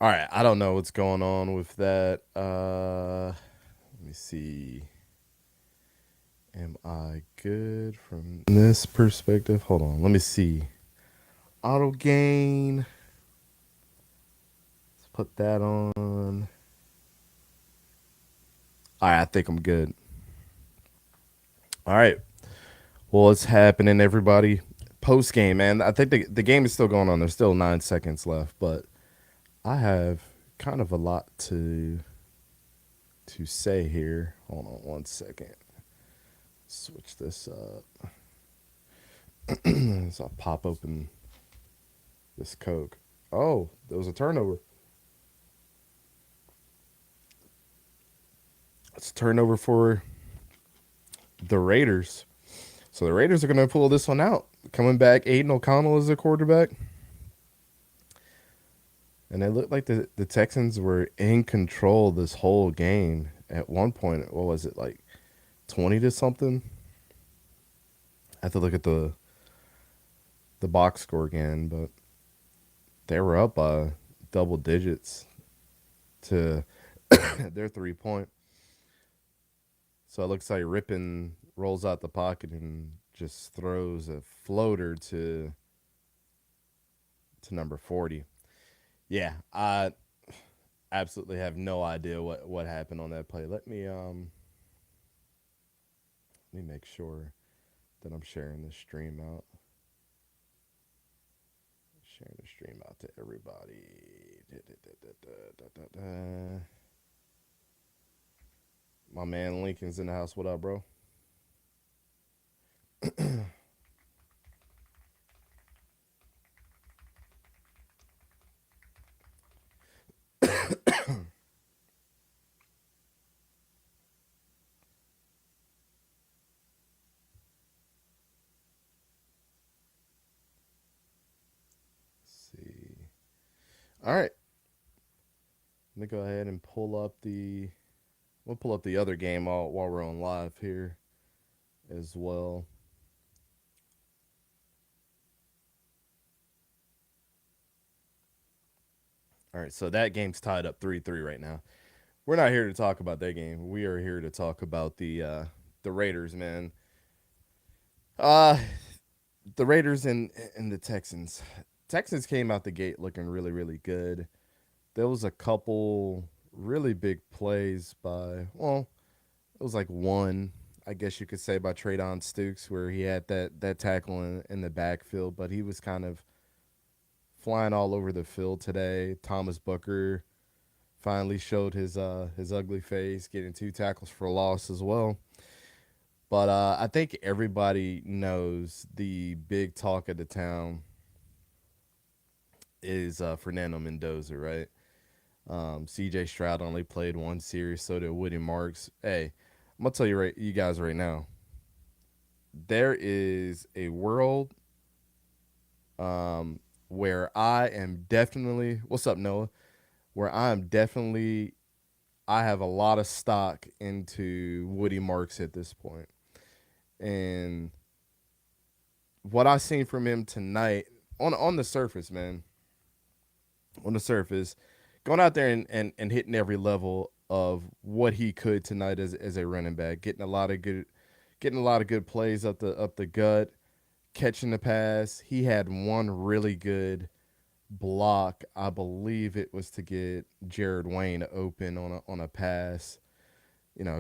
All right, I don't know what's going on with that. Let me see. Am I good from this perspective? Hold on, let me see. Auto gain. Let's put that on. All right, I think I'm good. All right. Well, what's happening, everybody? Post game, man. I think the game is still going on. There's still 9 seconds left, but I have kind of a lot to say here. Hold on 1 second. Switch this up. So I'll pop open this Coke. Oh, there was a turnover. It's a turnover for the Raiders. So the Raiders are going to pull this one out. Coming back, Aiden O'Connell is the quarterback. And it looked like the Texans were in control this whole game. At one point, what was it, like 20 to something? I have to look at the box score again, but they were up by double digits to their 3 point. So it looks like Rippin rolls out the pocket and just throws a floater to number 40. Yeah, I absolutely have no idea what happened on that play. Let me make sure that I'm sharing this stream out. Sharing the stream out to everybody. My man Lincoln's in the house. What up, bro? Let's see. All right. Let me go ahead and pull up the. We'll pull up the other game while we're on live here as well. All right, so that game's tied up 3-3 right now. We're not here to talk about that game. We are here to talk about the Raiders, man. Uh the Raiders and the Texans. Texans came out the gate looking really really good. There was a couple really big plays by, well, it was like one, I guess you could say, by Traydon Stukes, where he had that tackle in the backfield, but he was kind of flying all over the field today. Thomas Booker finally showed his ugly face, getting 2 tackles for a loss as well. But I think everybody knows the big talk of the town is Fernando Mendoza, right? CJ Stroud only played one series, so did Woody Marks. Hey, I'm gonna tell you guys right now, there is a world where I am definitely, what's up, Noah? Where I am definitely, I have a lot of stock into Woody Marks at this point. And what I seen from him tonight, on the surface, man, on the surface, going out there and hitting every level of what he could tonight as a running back, getting a lot of good plays up the gut, catching the pass. He had one really good block. I believe it was to get Jared Wayne open on a pass.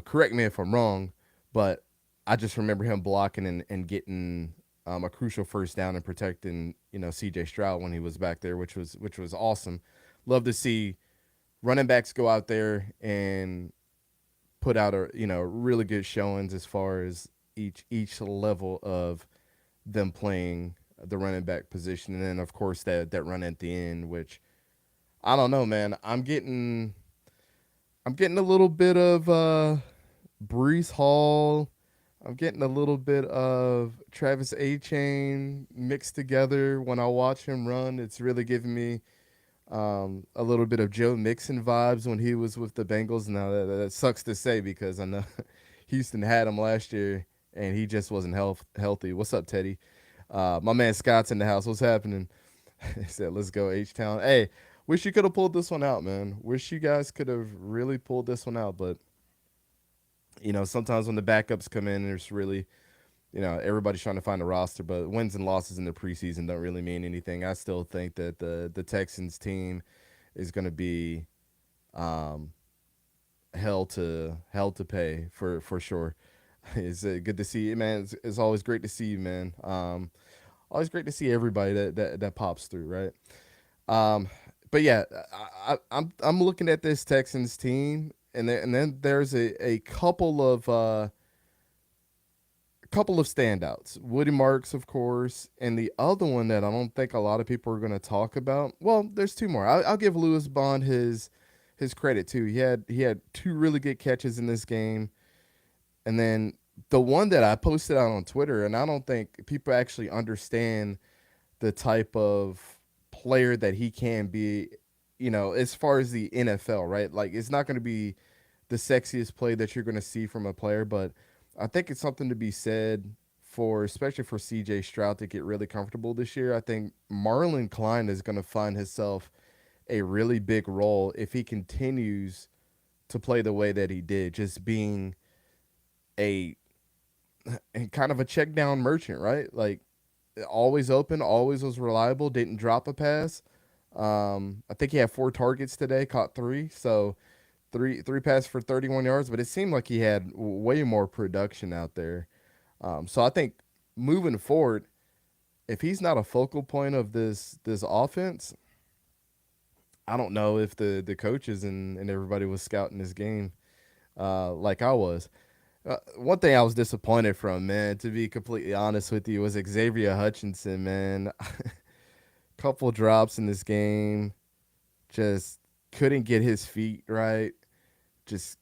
Correct me if I'm wrong, but I just remember him blocking and getting a crucial first down and protecting C.J. Stroud when he was back there, which was awesome. Love to see running backs go out there and put out a really good showings as far as each level of them playing the running back position, and then of course that run at the end, which I don't know, man. I'm getting a little bit of Brees Hall. I'm getting a little bit of Travis A. Chain mixed together when I watch him run. It's really giving me a little bit of Joe Mixon vibes when he was with the Bengals. Now that sucks to say because I know Houston had him last year and he just wasn't healthy. What's up, Teddy? My man Scott's in the house. What's happening? He said, "Let's go H Town." Hey, wish you could have pulled this one out, man. Wish you guys could have really pulled this one out, but sometimes when the backups come in, there's really, everybody's trying to find a roster, but wins and losses in the preseason don't really mean anything. I still think that the Texans team is going to be um, hell to pay for sure. It's good to see you, man. It's always great to see you, man. Always great to see everybody that pops through, right? Um, but yeah, I'm looking at this Texans team, and then there's a couple of standouts. Woody Marks, of course, and the other one that I don't think a lot of people are going to talk about. Well, there's two more. I'll give Lewis Bond his credit too. He had two really good catches in this game, and then the one that I posted out on Twitter, and I don't think people actually understand the type of player that he can be, as far as the NFL, right? Like, it's not going to be the sexiest play that you're going to see from a player, but I think it's something to be said for, especially for CJ Stroud to get really comfortable this year. I think Marlon Klein is going to find himself a really big role if he continues to play the way that he did, just being a kind of a check down merchant, right? Like, always open, always was reliable, didn't drop a pass. I think he had 4 targets today, caught 3, so three passes for 31 yards. But it seemed like he had way more production out there. So I think moving forward, if he's not a focal point of this offense, I don't know if the coaches and everybody was scouting this game like I was. One thing I was disappointed from, man, to be completely honest with you, was Xavier Hutchinson, man. Couple drops in this game, just couldn't get his feet right, just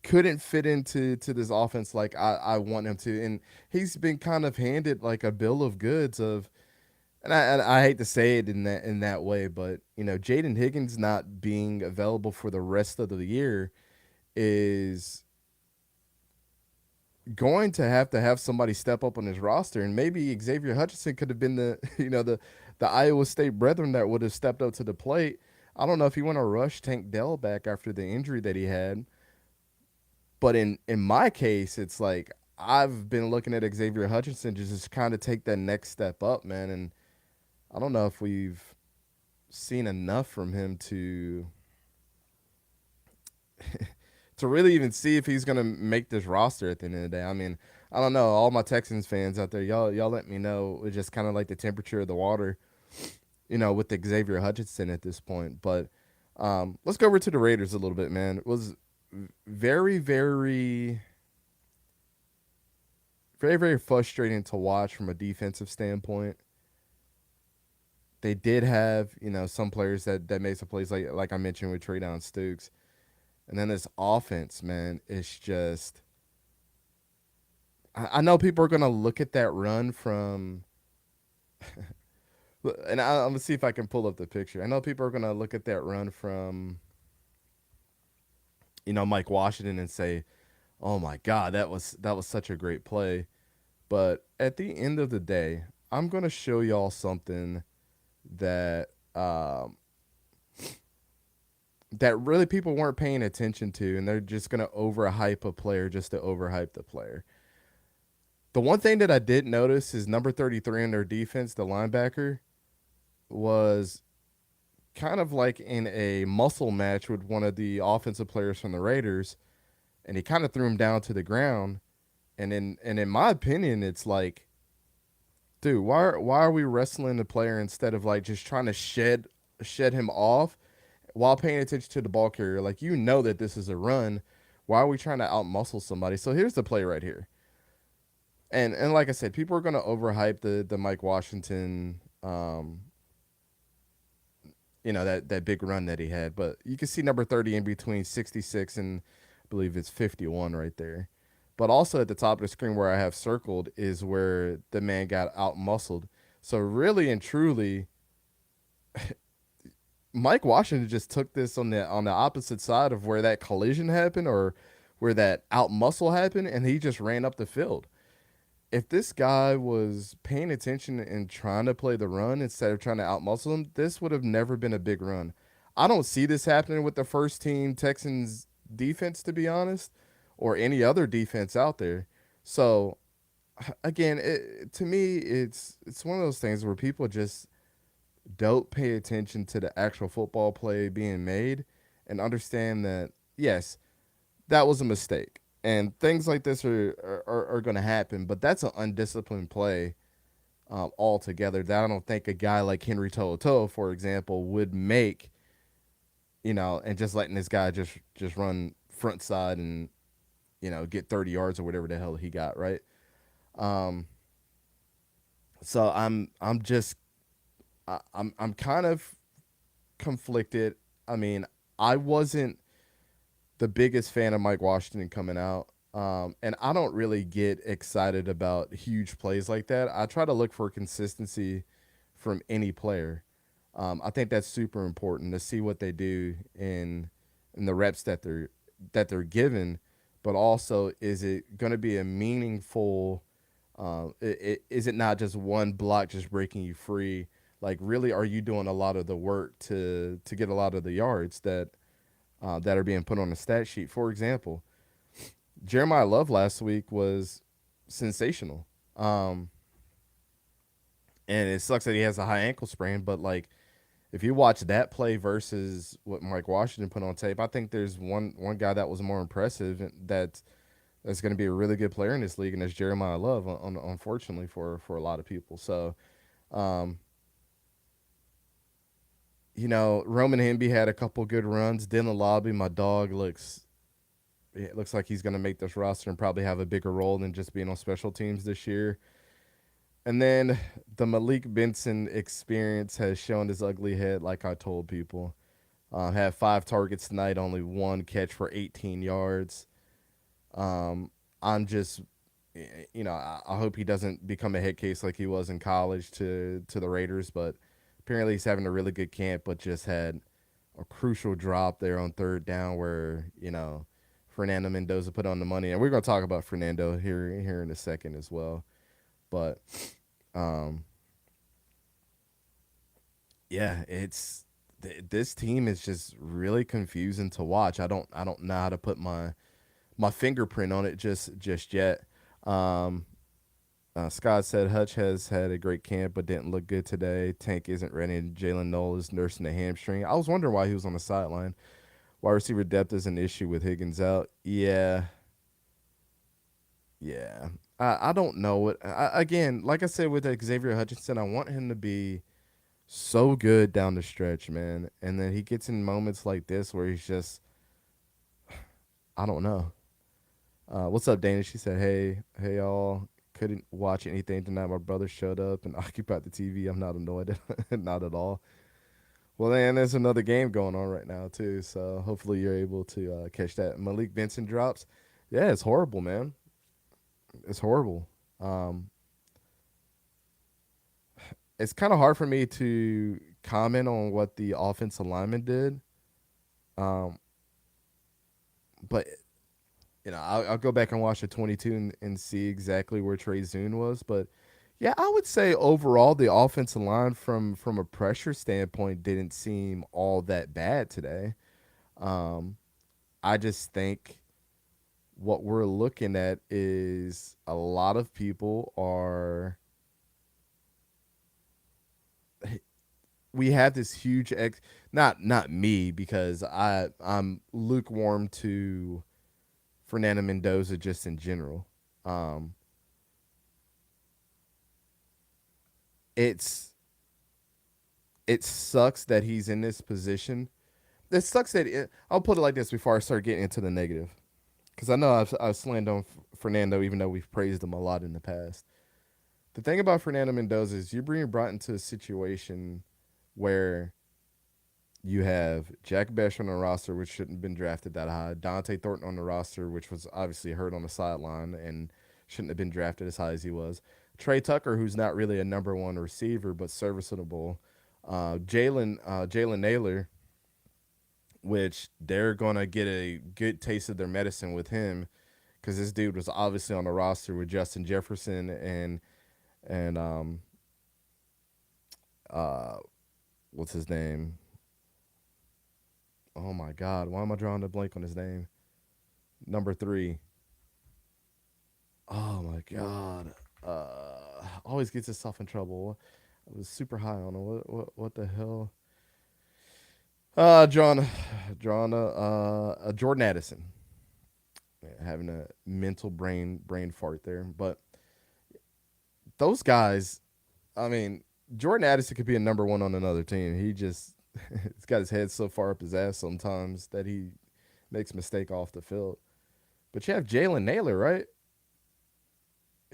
couldn't fit into this offense like I want him to. And he's been kind of handed like a bill of goods of, and I hate to say it in that way, but Jaden Higgins not being available for the rest of the year is going to have somebody step up on his roster, and maybe Xavier Hutchinson could have been the the Iowa State brethren that would have stepped up to the plate. I don't know if he want to rush Tank Dell back after the injury that he had, but in my case, it's like I've been looking at Xavier Hutchinson just kind of take that next step up, man, and I don't know if we've seen enough from him to really even see if he's gonna make this roster at the end of the day. I mean, I don't know. All my Texans fans out there, y'all let me know. It's just kind of like the temperature of the water, with Xavier Hutchinson at this point. But let's go over to the Raiders a little bit, man. It was very, very, very, very frustrating to watch from a defensive standpoint. They did have, some players that made some plays, like I mentioned with Treydon Stukes. And then this offense, man, it's just. I know people are gonna look at that run from, and I'm gonna see if I can pull up the picture. I know people are gonna look at that run from, Mike Washington and say, "Oh my God, that was such a great play." But at the end of the day, I'm gonna show y'all something that that really people weren't paying attention to, and they're just gonna overhype a player just to overhype the player. The one thing that I did notice is number 33 in their defense, the linebacker, was kind of like in a muscle match with one of the offensive players from the Raiders, and he kind of threw him down to the ground. And in my opinion, it's like, dude, why are we wrestling the player instead of like just trying to shed him off while paying attention to the ball carrier? Like, that this is a run. Why are we trying to outmuscle somebody? So here's the play right here. And like I said, people are going to overhype the Mike Washington, that big run that he had. But you can see number 30 in between 66 and I believe it's 51 right there. But also at the top of the screen where I have circled is where the man got outmuscled. So really and truly, Mike Washington just took this on the opposite side of where that collision happened or where that outmuscle happened, and he just ran up the field. if this guy was paying attention and trying to play the run instead of trying to outmuscle him, this would have never been a big run. I don't see this happening with the first team Texans defense, to be honest, or any other defense out there. So again, to me, it's one of those things where people just don't pay attention to the actual football play being made and understand that yes, that was a mistake. And things like this are going to happen, but that's an undisciplined play altogether that I don't think a guy like Henry To'oTo'o, for example, would make, and just letting this guy just run front side and, get 30 yards or whatever the hell he got, right? Um, so I'm just I'm kind of conflicted. I mean, I wasn't the biggest fan of Mike Washington coming out. And I don't really get excited about huge plays like that. I try to look for consistency from any player. I think that's super important to see what they do in the reps that they're given, but also is it going to be a meaningful? Is it not just one block just breaking you free? Like, really, are you doing a lot of the work to get a lot of the yards that are being put on the stat sheet? For example, Jeremiah Love last week was sensational. Um, and it sucks that he has a high ankle sprain, but like if you watch that play versus what Mike Washington put on tape, I think there's one guy that was more impressive that's going to be a really good player in this league, and that's Jeremiah Love. Unfortunately for a lot of people, so um, Roman Hemby had a couple good runs. Dylan Lobby, my dog, it looks like he's going to make this roster and probably have a bigger role than just being on special teams this year. And then the Malik Benson experience has shown his ugly head, like I told people. Had 5 targets tonight, only one catch for 18 yards. I'm just, I hope he doesn't become a head case like he was in college to the Raiders. But apparently he's having a really good camp, but just had a crucial drop there on third down where Fernando Mendoza put on the money, and we're gonna talk about Fernando here in a second as well. But um, yeah, this team is just really confusing to watch. I don't know how to put my fingerprint on it just yet. Um, Scott said Hutch has had a great camp but didn't look good today. Tank isn't ready, and Jalen Noel is nursing a hamstring. I was wondering why he was on the sideline. Wide receiver depth is an issue with Higgins out. Yeah, yeah. I don't know what. Again, like I said with Xavier Hutchinson, I want him to be so good down the stretch, man. And then he gets in moments like this where he's just, I don't know. What's up, Dana? She said, hey, y'all. Couldn't watch anything tonight. My brother showed up and occupied the TV. I'm not annoyed, not at all. Well, then there's another game going on right now too. So hopefully you're able to catch that. Malik Benson drops. Yeah, it's horrible, man. It's horrible. Um, it's kind of hard for me to comment on what the offensive lineman did. Um, but I'll go back and watch the 22 and see exactly where Trey Zune was. But yeah, I would say overall the offensive line from a pressure standpoint didn't seem all that bad today. Um, I just think what we're looking at is a lot of people are. We have this huge not me because I'm lukewarm to Fernando Mendoza just in general. Um, it's it sucks that he's in this position. It sucks I'll put it like this before I start getting into the negative, because I know I've slammed on Fernando even though we've praised him a lot in the past. The thing about Fernando Mendoza is you're being brought into a situation where you have Jack Besh on the roster, which shouldn't have been drafted that high. Dante Thornton on the roster, which was obviously hurt on the sideline and shouldn't have been drafted as high as he was. Trey Tucker, who's not really a number one receiver but serviceable. Jalen Naylor, which they're gonna get a good taste of their medicine with him because this dude was obviously on the roster with Justin Jefferson and uh what's his name? Oh my God, why am I drawing a blank on his name? Number three. Oh my God. Always gets himself in trouble. I was super high on him. What the hell? John, Jordan Addison. Yeah, having a mental brain fart there, but those guys. I mean, Jordan Addison could be a number one on another team. He just he's got his head so far up his ass sometimes that he makes a mistake off the field. But you have Jalen Naylor, right?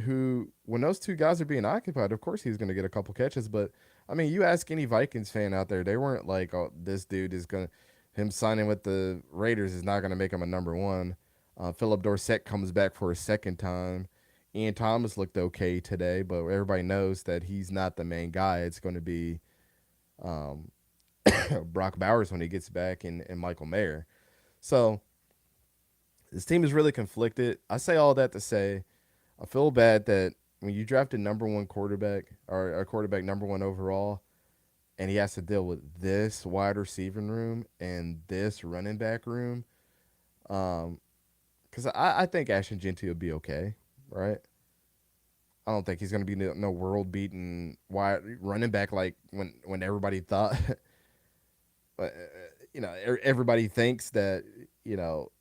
Who, when those two guys are being occupied, of course he's going to get a couple catches. But I mean, you ask any Vikings fan out there, they weren't like, "Oh, this dude is going to him signing with the Raiders is not going to make him a number one." Philip Dorsett comes back for a second time. Ian Thomas looked okay today, but everybody knows that he's not the main guy. It's going to be um, Brock Bowers when he gets back and Michael Mayer. So this team is really conflicted. I say all that to say I feel bad that when you draft a number one quarterback or a quarterback number one overall, and he has to deal with this wide receiving room and this running back room, because I think Ashton Genty will be okay, right? I don't think he's going to be no world beating wide running back like when everybody thought, everybody thinks that you know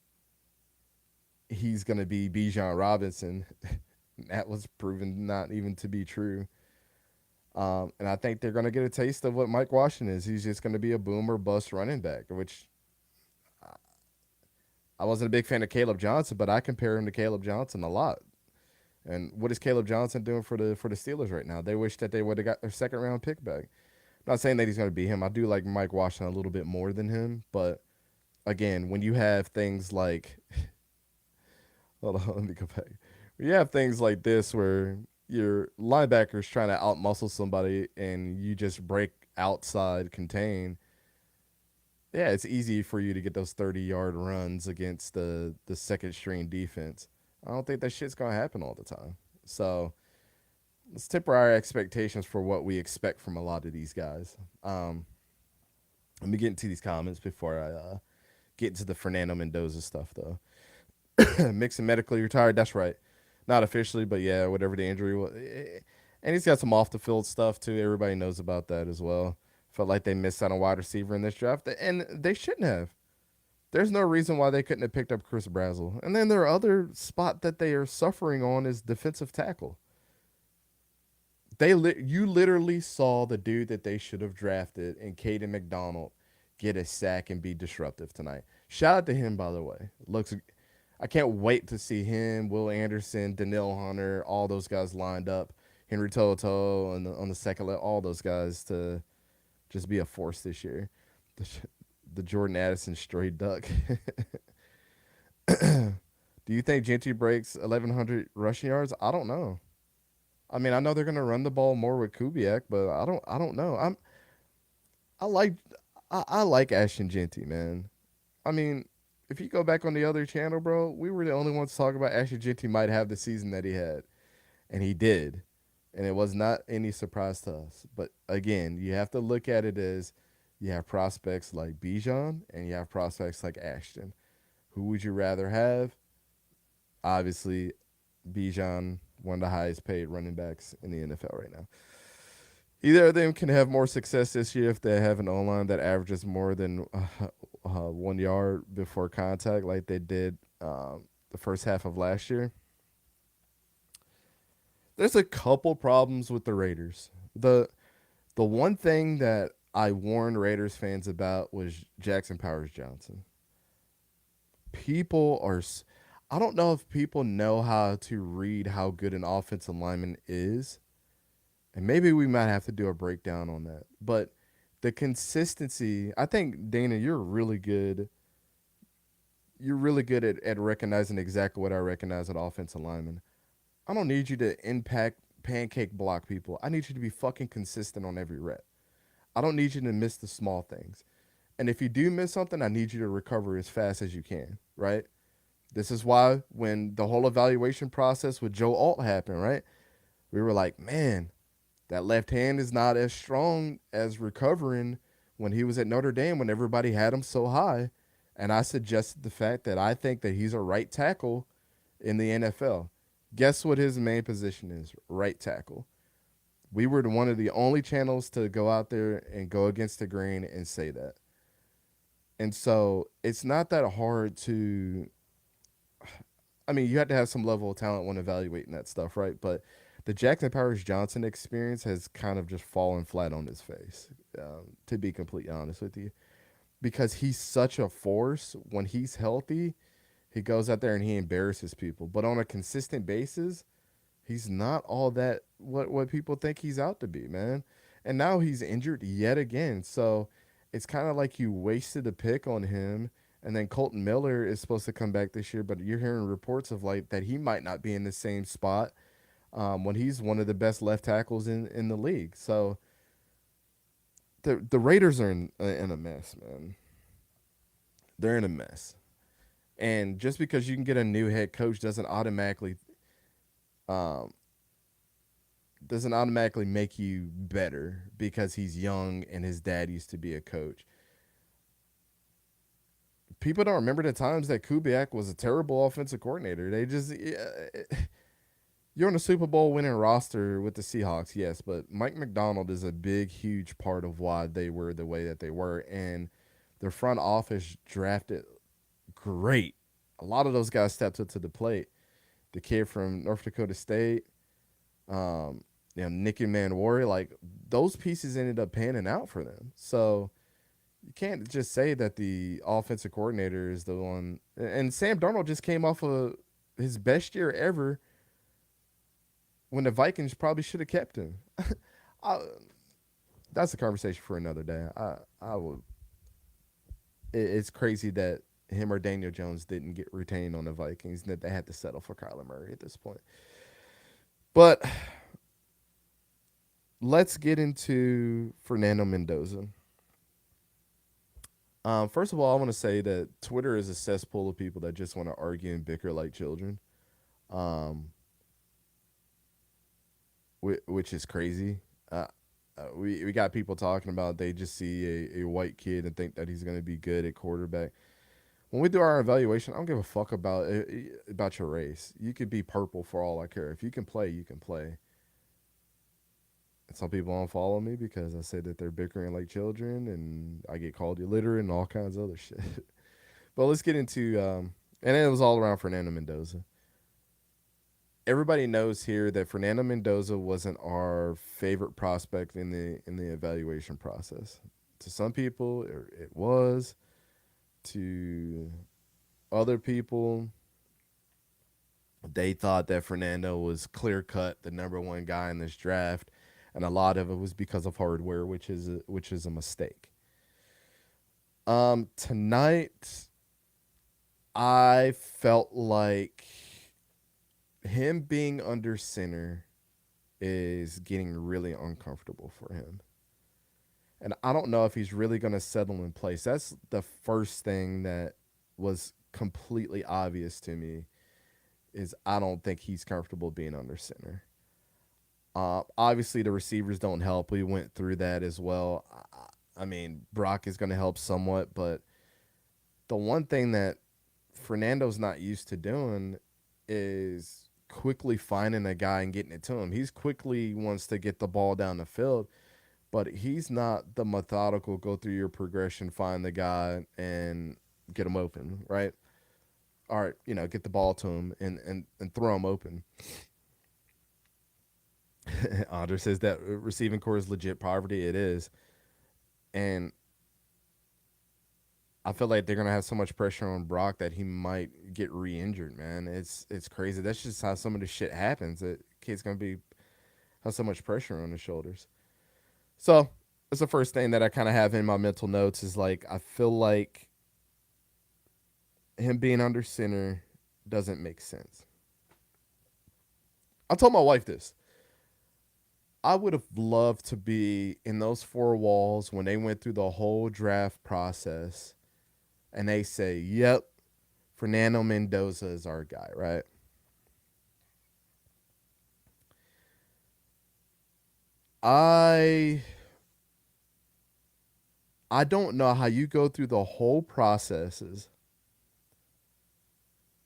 he's going to be Bijan Robinson. That was proven not even to be true. And I think they're going to get a taste of what Mike Washington is. He's just going to be a boom or bust running back, which I wasn't a big fan of Caleb Johnson, but I compare him to Caleb Johnson a lot. And what is Caleb Johnson doing for the Steelers right now? They wish that they would have got their second round pick back. I'm not saying that he's going to be him. I do like Mike Washington a little bit more than him, but again, when you have things like, hold on, let me go back. When you have things like this where your linebacker's trying to outmuscle somebody and you just break outside contain, yeah, it's easy for you to get those 30-yard runs against the second string defense. I don't think that shit's gonna happen all the time. So let's temper our expectations for what we expect from a lot of these guys. Let me get into these comments before I get into the Fernando Mendoza stuff, though. Mixon medically retired. That's right. Not officially, but yeah, whatever the injury was. And he's got some off the field stuff too. Everybody knows about that as well. Felt like they missed out on wide receiver in this draft, and they shouldn't have. There's no reason why they couldn't have picked up Chris Brazzell. And then their other spot that they are suffering on is defensive tackle. You literally saw the dude that they should have drafted in Caden McDonald get a sack and be disruptive tonight. Shout out to him, by the way. I can't wait to see him, Will Anderson, Danielle Hunter, all those guys lined up. Henry Toto on the second level, all those guys to just be a force this year. The Jordan Addison stray duck. Do you think Genty breaks 1,100 rushing yards? I don't know. I mean, I know they're gonna run the ball more with Kubiak, but I don't know. I like I like Ashton Genty, man. I mean, if you go back on the other channel, bro, we were the only ones to talk about Ashton Genty might have the season that he had, and he did, and it was not any surprise to us. But again, you have to look at it as you have prospects like Bijan and you have prospects like Ashton. Who would you rather have? Obviously, Bijan, one of the highest paid running backs in the NFL right now. Either of them can have more success this year if they have an O-line that averages more than 1 yard before contact like they did the first half of last year. There's a couple problems with the Raiders. The one thing that I warned Raiders fans about was Jackson Powers Johnson. People are I don't know if people know how to read how good an offensive lineman is. And maybe we might have to do a breakdown on that. But the consistency, I think, Dana, you're really good. You're really good at recognizing exactly what I recognize at offensive lineman. I don't need you to impact pancake block people. I need you to be fucking consistent on every rep. I don't need you to miss the small things. And if you do miss something, I need you to recover as fast as you can, right? This is why when the whole evaluation process with Joe Alt happened, right? We were like, man, that left hand is not as strong as recovering when he was at Notre Dame when everybody had him so high. And I suggested the fact that I think that he's a right tackle in the NFL. Guess what his main position is? Right tackle. We were one of the only channels to go out there and go against the grain and say that. And so it's not that hard to. I mean, you have to have some level of talent when evaluating that stuff, right? But the Jackson Powers Johnson experience has kind of just fallen flat on his face, to be completely honest with you, because he's such a force. When he's healthy, he goes out there and he embarrasses people. But on a consistent basis, he's not all that what people think he's out to be, man. And now he's injured yet again. So it's kind of like you wasted a pick on him. And then Colton Miller is supposed to come back this year, but you're hearing reports of like that he might not be in the same spot when he's one of the best left tackles in the league. So the Raiders are in a mess, man. They're in a mess. And just because you can get a new head coach um, doesn't automatically make you better because he's young and his dad used to be a coach. People don't remember the times that Kubiak was a terrible offensive coordinator. They just you're on a Super Bowl winning roster with the Seahawks, yes, but Mike McDonald is a big, huge part of why they were the way that they were, and their front office drafted great. A lot of those guys stepped up to the plate. The kid from North Dakota State, Nicky Manwari, like those pieces ended up panning out for them. So you can't just say that the offensive coordinator is the one. And Sam Darnold just came off of his best year ever when the Vikings probably should have kept him. I, that's a conversation for another day. I would. It's crazy that him or Daniel Jones didn't get retained on the Vikings, and that they had to settle for Kyler Murray at this point. But let's get into Fernando Mendoza. First of all, I want to say that Twitter is a cesspool of people that just want to argue and bicker like children, um, which is crazy. We got people talking about they just see a white kid and think that he's going to be good at quarterback. When we do our evaluation, I don't give a fuck about your race. You could be purple for all I care. If you can play, you can play. And some people unfollow me because I say that they're bickering like children, and I get called illiterate and all kinds of other shit. But let's get into and it was all around Fernando Mendoza. Everybody knows here that Fernando Mendoza wasn't our favorite prospect in the evaluation process. To some people, it was. To other people, they thought that Fernando was clear cut the number one guy in this draft, and a lot of it was because of hardware, which is a mistake. Tonight, I felt like him being under center is getting really uncomfortable for him. And I don't know if he's really going to settle in place. That's the first thing that was completely obvious to me is I don't think he's comfortable being under center. Obviously, the receivers don't help. We went through that as well. I mean, Brock is going to help somewhat, but the one thing that Fernando's not used to doing is quickly finding a guy and getting it to him. He's quickly wants to get the ball down the field, but he's not the methodical go through your progression, find the guy and get him open, right? All right, get the ball to him and throw him open. Andre says that receiving core is legit poverty. It is. And I feel like they're gonna have so much pressure on Brock that he might get re-injured, man. It's crazy. That's just how some of this shit happens. That kid's gonna be have so much pressure on his shoulders. So that's the first thing that I kind of have in my mental notes is like I feel like him being under center doesn't make sense. I told my wife this. I would have loved to be in those four walls when they went through the whole draft process and they say, yep, Fernando Mendoza is our guy, right? I I don't know how you go through the whole processes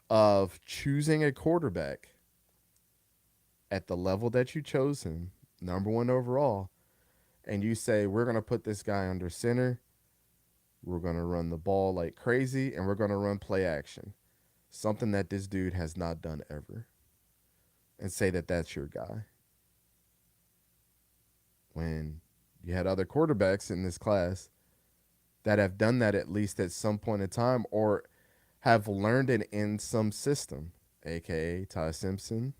of choosing a quarterback at the level that you chose him, number one overall, and you say, we're going to put this guy under center, we're going to run the ball like crazy, and we're going to run play action, something that this dude has not done ever, and say that that's your guy. When you had other quarterbacks in this class that have done that at least at some point in time or have learned it in some system, aka Ty Simpson,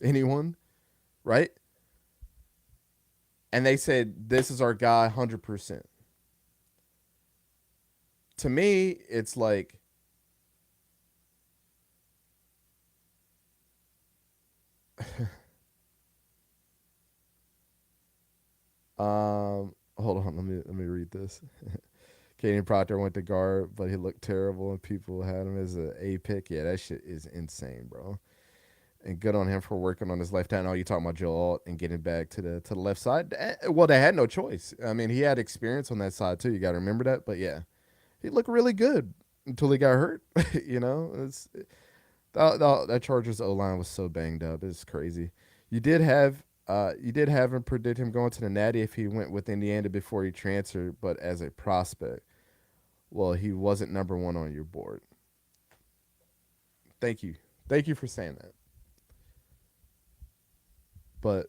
anyone, right? And they said, this is our guy 100%. To me, it's like, hold on, let me read this. Kaden Proctor went to guard, but he looked terrible, and people had him as a pick. Yeah, that shit is insane, bro. And good on him for working on his left hand. Oh, you talking about Joe Alt and getting back to the left side? Well, they had no choice. I mean, he had experience on that side too. You got to remember that. But yeah, he looked really good until he got hurt. you know, it's that Chargers O line was so banged up. It's crazy. You did have him predict him going to the Natty if he went with Indiana before he transferred, but as a prospect, well, he wasn't number one on your board. Thank you for saying that. But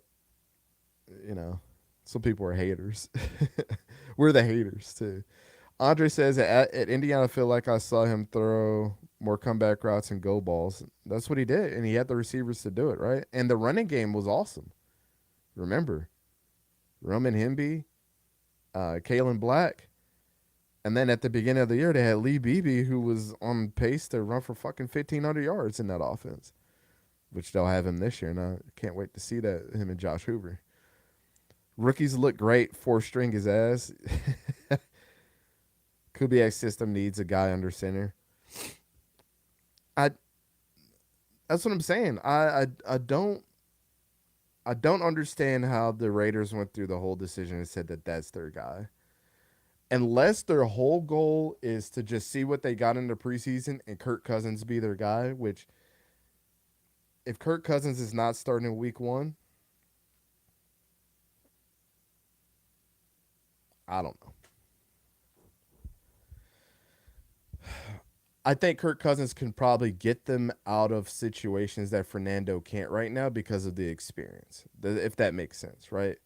you know, some people are haters. We're the haters too. Andre says at Indiana, I feel like I saw him throw more comeback routes and go balls. That's what he did, and he had the receivers to do it, right? And the running game was awesome. Remember, Roman Himby, Kalen Black, and then at the beginning of the year, they had Lee Beebe, who was on pace to run for fucking 1,500 yards in that offense, which they'll have him this year. And I can't wait to see that, him and Josh Hoover. Rookies look great. Four string his ass. Kubiak's system needs a guy under center. I That's what I'm saying. I don't understand how the Raiders went through the whole decision and said that that's their guy. Unless their whole goal is to just see what they got in the preseason and Kirk Cousins be their guy, which if Kirk Cousins is not starting in week 1, I don't know. I think Kirk Cousins can probably get them out of situations that Fernando can't right now because of the experience. If that makes sense, right?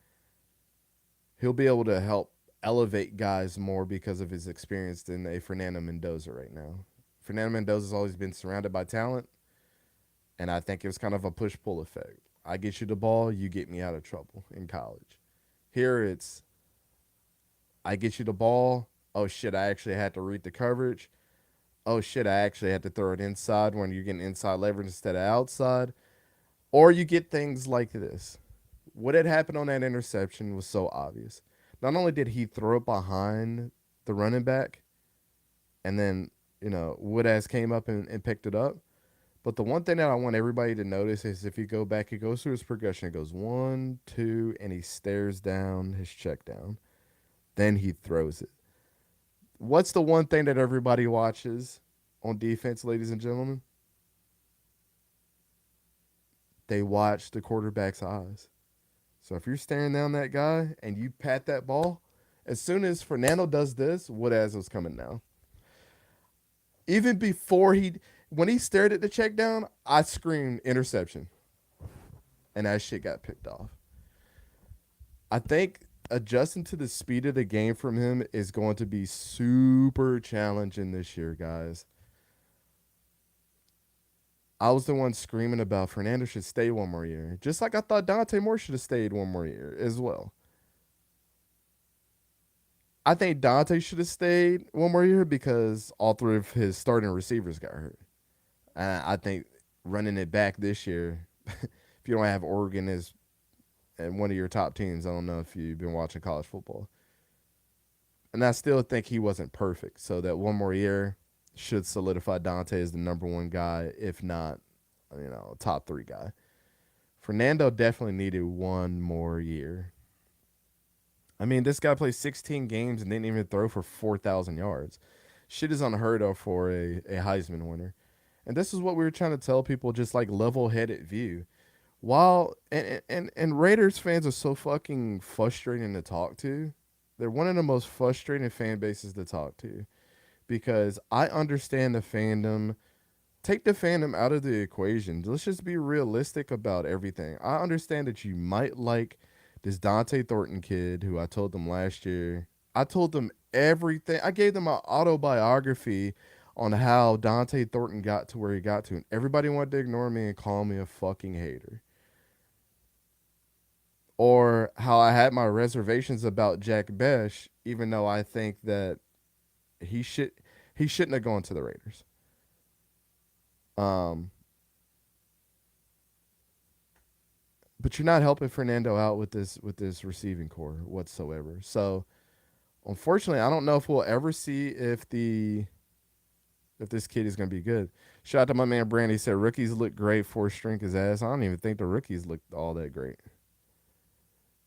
He'll be able to help elevate guys more because of his experience than a Fernando Mendoza right now. Fernando Mendoza's always been surrounded by talent, and I think it was kind of a push pull effect. I get you the ball, you get me out of trouble in college. Here it's I get you the ball. Oh shit, I actually had to read the coverage. Oh shit, I actually had to throw it inside when you're getting inside leverage instead of outside. Or you get things like this. What had happened on that interception was so obvious. Not only did he throw it behind the running back, and then, Woodass came up and picked it up. But the one thing that I want everybody to notice is if you go back, it goes through his progression. It goes 1, 2, and he stares down his check down. Then he throws it. What's the one thing that everybody watches on defense, ladies and gentlemen? They watch the quarterback's eyes. So if you're staring down that guy and you pat that ball, as soon as Fernando does this, Woodaz was coming down. Even before when he stared at the check down, I screamed interception. And that shit got picked off. I think adjusting to the speed of the game from him is going to be super challenging this year, guys. I was the one screaming about Fernando should stay one more year. Just like I thought Dante Moore should have stayed one more year as well. I think Dante should have stayed one more year because all three of his starting receivers got hurt. And I think running it back this year, if you don't have Oregon as and one of your top teams, I don't know if you've been watching college football. And I still think he wasn't perfect. So that one more year should solidify Dante as the number one guy, if not, top three guy. Fernando definitely needed one more year. I mean, this guy played 16 games and didn't even throw for 4,000 yards. Shit is unheard of for a Heisman winner. And this is what we were trying to tell people, just like level-headed view. While and Raiders fans are so fucking frustrating to talk to. They're one of the most frustrating fan bases to talk to because I understand the fandom. Take the fandom out of the equation. Let's just be realistic about everything. I understand that you might like this Dante Thornton kid who I told them last year. I told them everything. I gave them an autobiography on how Dante Thornton got to where he got to. And everybody wanted to ignore me and call me a fucking hater. Or how I had my reservations about Jack Besh, even though I think that he shouldn't have gone to the Raiders. Um, but you're not helping Fernando out with this receiving core whatsoever. So unfortunately, I don't know if we'll ever see if this kid is going to be good. Shout out to my man Brandy. He said rookies look great for shrink his ass. I don't even think the rookies look all that great.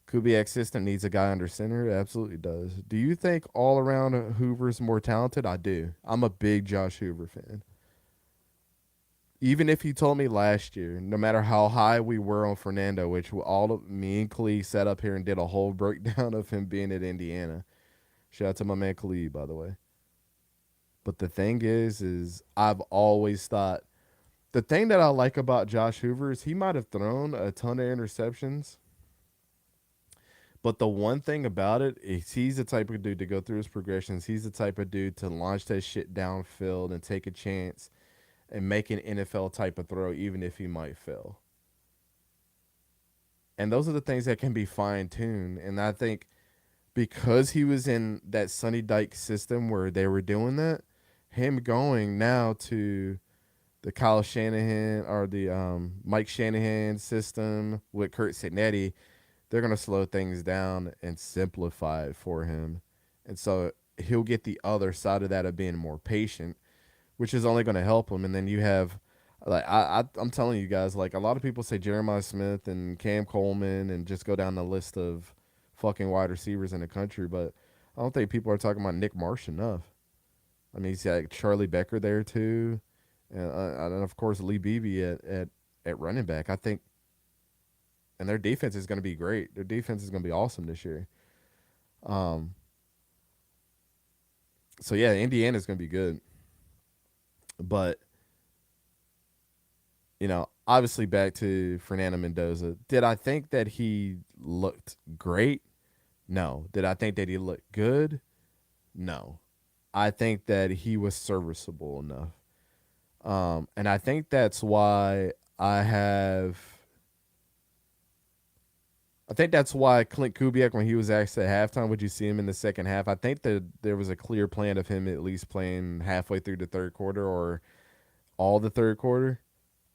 Kubiak's system needs a guy under center. It absolutely does. Do you think all around Hoover's more talented? I do. I'm a big Josh Hoover fan. Even if you told me last year, no matter how high we were on Fernando, which all of me and Klee sat up here and did a whole breakdown of him being at Indiana. Shout out to my man Klee, by the way. But the thing is I've always thought the thing that I like about Josh Hoover is he might have thrown a ton of interceptions. But the one thing about it is he's the type of dude to go through his progressions. He's the type of dude to launch that shit downfield and take a chance and make an NFL type of throw, even if he might fail. And those are the things that can be fine-tuned. And I think because he was in that Sonny Dyke system where they were doing that, him going now to the Kyle Shanahan or the Mike Shanahan system with Kurt Signetti, they're going to slow things down and simplify it for him. And so he'll get the other side of that of being more patient, which is only going to help him. And then you have, like, I'm telling you guys, like, a lot of people say Jeremiah Smith and Cam Coleman and just go down the list of fucking wide receivers in the country. But I don't think people are talking about Nick Marsh enough. I mean, he's got Charlie Becker there too. And of course, Lee Beebe at running back. I think, and their defense is going to be great. Their defense is going to be awesome this year. So yeah, Indiana's going to be good. But, obviously back to Fernando Mendoza. Did I think that he looked great? No. Did I think that he looked good? No. I think that he was serviceable enough. And I think that's why Clint Kubiak, when he was asked at halftime, would you see him in the second half? I think that there was a clear plan of him at least playing halfway through the third quarter or all the third quarter.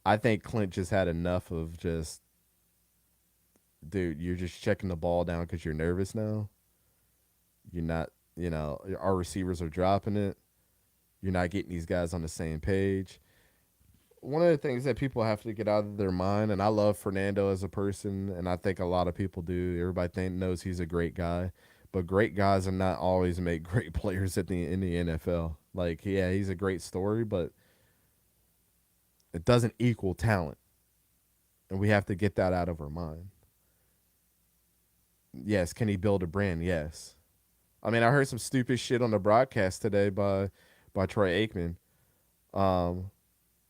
I think Clint just had enough of just, dude, you're just checking the ball down because you're nervous now. You're not, our receivers are dropping it. You're not getting these guys on the same page. One of the things that people have to get out of their mind, and I love Fernando as a person, and I think a lot of people do. Everybody knows he's a great guy, but great guys are not always make great players in the NFL. Like, yeah, he's a great story, but it doesn't equal talent, and we have to get that out of our mind. Yes, can he build a brand? Yes. I mean, I heard some stupid shit on the broadcast today by Troy Aikman.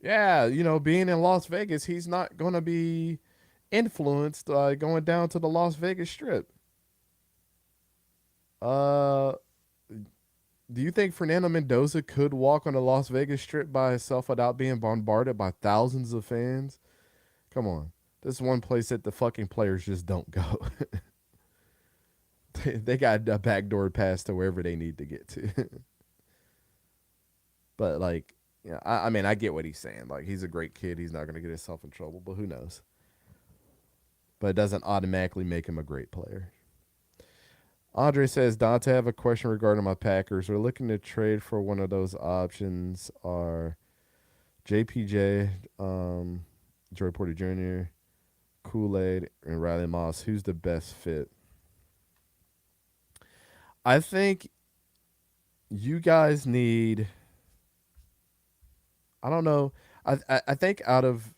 Yeah, being in Las Vegas, he's not going to be influenced going down to the Las Vegas Strip. Do you think Fernando Mendoza could walk on the Las Vegas Strip by himself without being bombarded by thousands of fans? Come on. This is one place that the fucking players just don't go. They got a backdoor pass to wherever they need to get to. But, like, I mean, I get what he's saying. Like, he's a great kid. He's not going to get himself in trouble, but who knows? But it doesn't automatically make him a great player. Andre says, Dante, I have a question regarding my Packers. We're looking to trade for one of those options. Are JPJ, Joey Porter Jr., Kool Aid, and Riley Moss. Who's the best fit? I think you guys need. I don't know. I think out of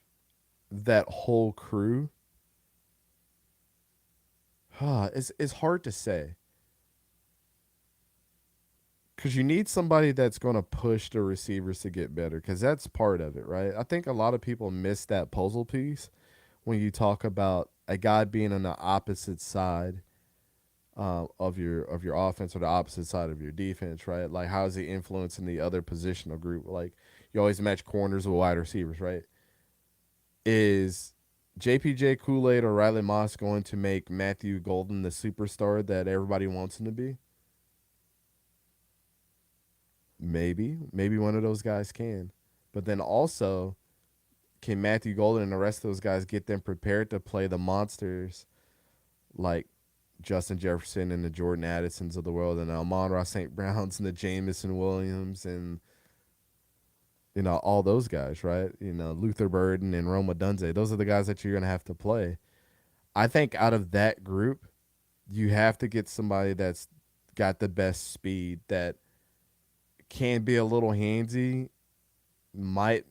that whole crew, it's hard to say because you need somebody that's going to push the receivers to get better because that's part of it, right? I think a lot of people miss that puzzle piece when you talk about a guy being on the opposite side of your offense or the opposite side of your defense, right? Like how is he influencing the other positional group? Like you always match corners with wide receivers, right? Is JPJ Kool Aid or Riley Moss going to make Matthew Golden the superstar that everybody wants him to be? Maybe one of those guys can, but then also can Matthew Golden and the rest of those guys get them prepared to play the monsters like Justin Jefferson and the Jordan Addisons of the world and the Amon-Ra St. Browns and the Jamison Williams and all those guys, right? Luther Burden and Roma Dunze. Those are the guys that you're gonna have to play. I think out of that group, you have to get somebody that's got the best speed that can be a little handsy, might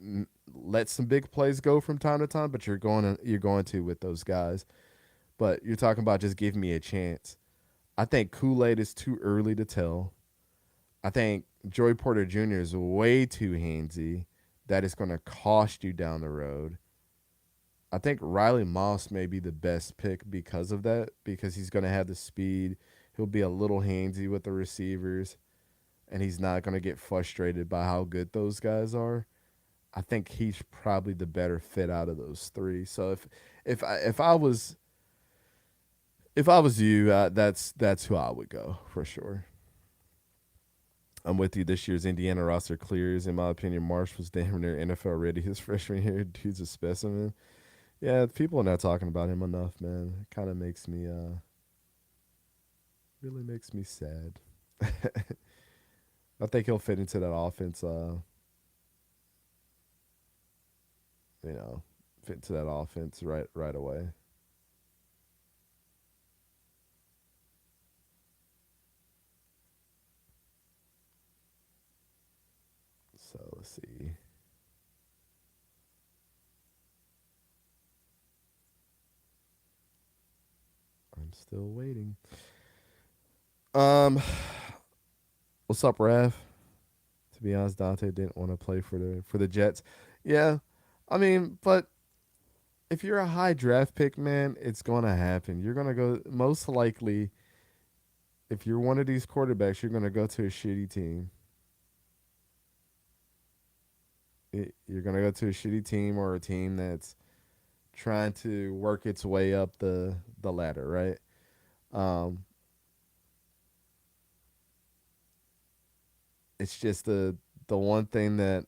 let some big plays go from time to time, but you're going to with those guys. But you're talking about just giving me a chance. I think Kool-Aid is too early to tell. I think Joey Porter Jr. is way too handsy. That is going to cost you down the road. I think Riley Moss may be the best pick because of that, because he's going to have the speed. He'll be a little handsy with the receivers, and he's not going to get frustrated by how good those guys are. I think he's probably the better fit out of those three. So if I was you, that's who I would go for sure. I'm with you. This year's Indiana roster clears. In my opinion, Marsh was damn near NFL ready his freshman year. Dude's a specimen. Yeah, people are not talking about him enough, man. It kind of makes me, really makes me sad. I think he'll fit into that offense. You know, fit into that offense right away. So let's see. I'm still waiting. Um, what's up, Rav? To be honest, Dante didn't want to play for the Jets. Yeah, I mean, but if you're a high draft pick, man, it's gonna happen. You're gonna go most likely if you're one of these quarterbacks, you're gonna go to a shitty team. You're gonna go to a shitty team or a team that's trying to work its way up the ladder, right? Um, it's just the one thing that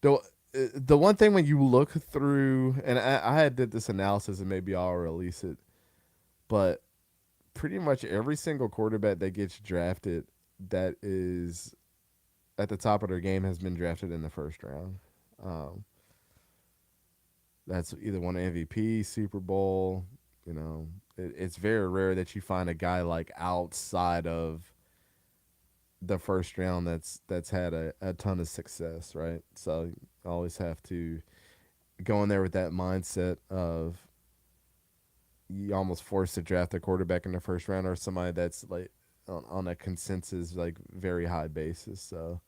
the the one thing when you look through, and I had did this analysis, and maybe I'll release it, but pretty much every single quarterback that gets drafted that is at the top of their game has been drafted in the first round. Um, that's either won MVP, Super Bowl. It's very rare that you find a guy like outside of the first round that's had a ton of success, right? So you always have to go in there with that mindset of you almost forced to draft a quarterback in the first round or somebody that's like on a consensus like very high basis. So,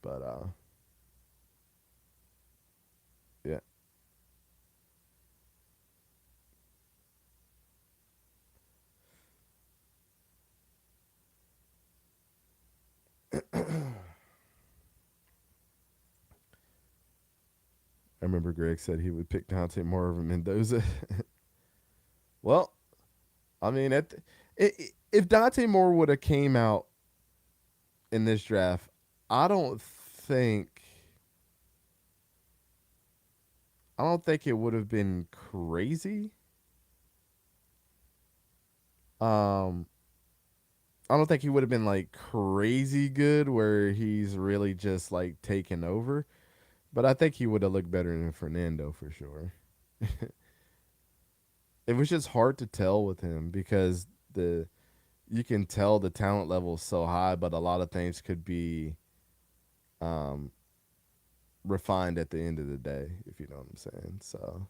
but yeah, I remember Greg said he would pick Dante Moore over Mendoza. Well, I mean, if Dante Moore would have came out in this draft, I don't think I don't think it would have been crazy. Um, I don't think he would have been like crazy good where he's really just like taken over, but I think he would have looked better than Fernando for sure. It was just hard to tell with him because the you can tell the talent level is so high, but a lot of things could be um, refined at the end of the day, if you know what I'm saying. So,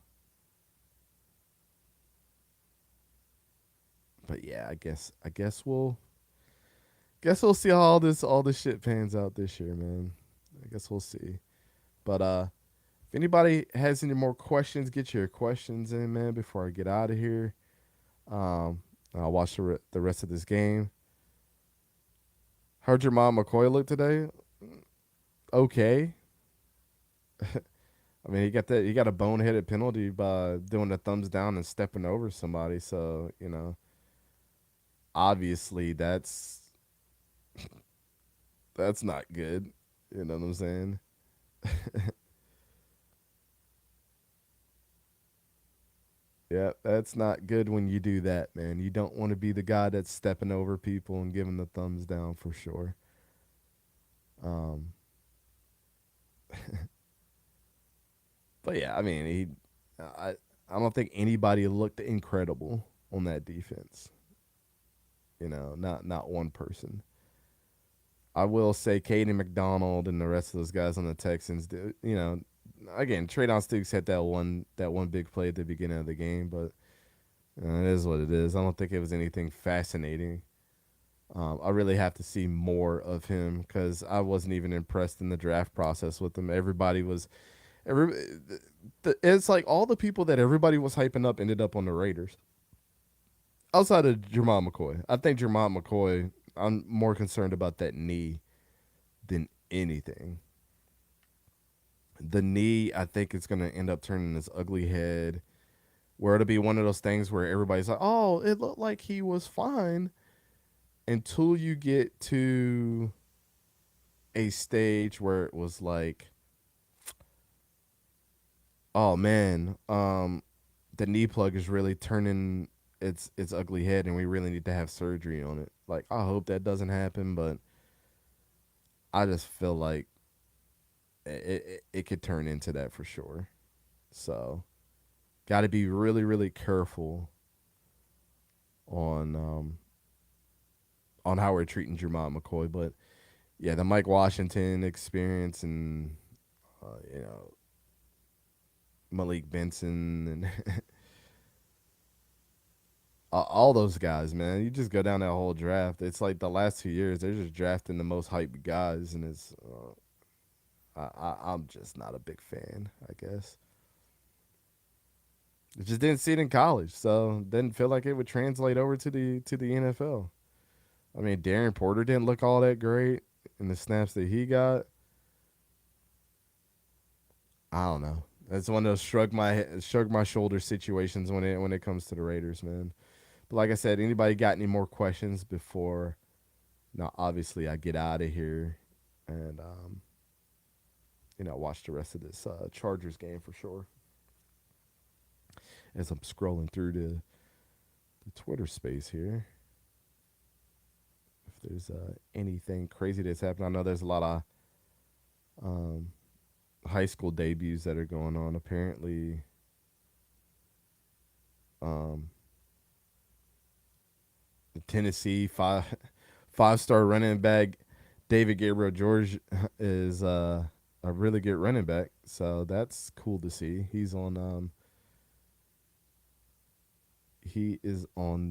but yeah, I guess we'll see how all this shit pans out this year, man. I guess we'll see. But if anybody has any more questions, get your questions in, man, before I get out of here. Um, I'll watch the rest of this game. Heard your mom McCoy look today. Okay. I mean, he got a boneheaded penalty by doing the thumbs down and stepping over somebody. So obviously that's not good. You know what I'm saying? Yeah, that's not good when you do that, man. You don't want to be the guy that's stepping over people and giving the thumbs down for sure. Um, but yeah, I mean, I don't think anybody looked incredible on that defense. Not one person. I will say Caden McDonald and the rest of those guys on the Texans do. Again, Traydon Stukes had that one big play at the beginning of the game, but it is what it is. I don't think it was anything fascinating. I really have to see more of him because I wasn't even impressed in the draft process with him. Every, it's like all the people that everybody was hyping up ended up on the Raiders. Outside of Jermon McCoy, I think Jermon McCoy. I'm more concerned about that knee than anything. The knee, I think, is going to end up turning this ugly head where it'll be one of those things where everybody's like, "Oh, it looked like he was fine," until you get to a stage where it was like, "Oh man, the knee plug is really turning its ugly head, and we really need to have surgery on it." Like, I hope that doesn't happen, but I just feel like it could turn into that for sure. So, got to be really really careful on how we're treating Jermont McCoy. But yeah, the Mike Washington experience and uh, you know Malik Benson and all those guys, man. You just go down that whole draft. It's like the last 2 years, they're just drafting the most hyped guys, and I'm just not a big fan. I guess I just didn't see it in college, so didn't feel like it would translate over to the NFL. I mean, Darren Porter didn't look all that great in the snaps that he got. I don't know. That's one of those shrug my shoulder situations when it comes to the Raiders, man. But like I said, anybody got any more questions before? Now, obviously, I get out of here and watch the rest of this Chargers game for sure. As I'm scrolling through the Twitter space here, if there's anything crazy that's happened, I know there's a lot of um, high school debuts that are going on. Apparently, um, the Tennessee five-star running back David Gabriel George is a really good running back, so that's cool to see. He is on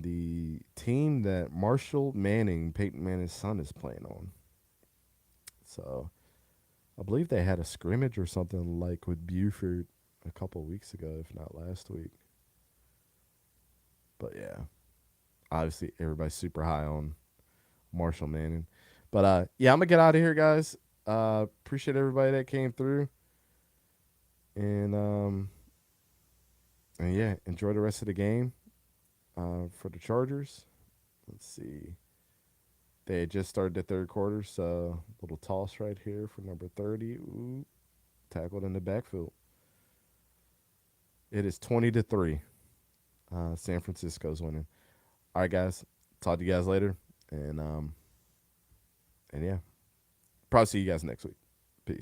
the team that Marshall Manning, Peyton Manning's son, is playing on. So I believe they had a scrimmage or something like with Buford a couple of weeks ago, if not last week. But yeah, obviously everybody's super high on Marshall Manning. But yeah, I'm gonna get out of here, guys. Appreciate everybody that came through, and yeah, enjoy the rest of the game for the Chargers. Let's see. They had just started the third quarter, so little toss right here for number 30. Ooh, tackled in the backfield. It is 20-3. San Francisco's winning. All right, guys. Talk to you guys later. And yeah. Probably see you guys next week.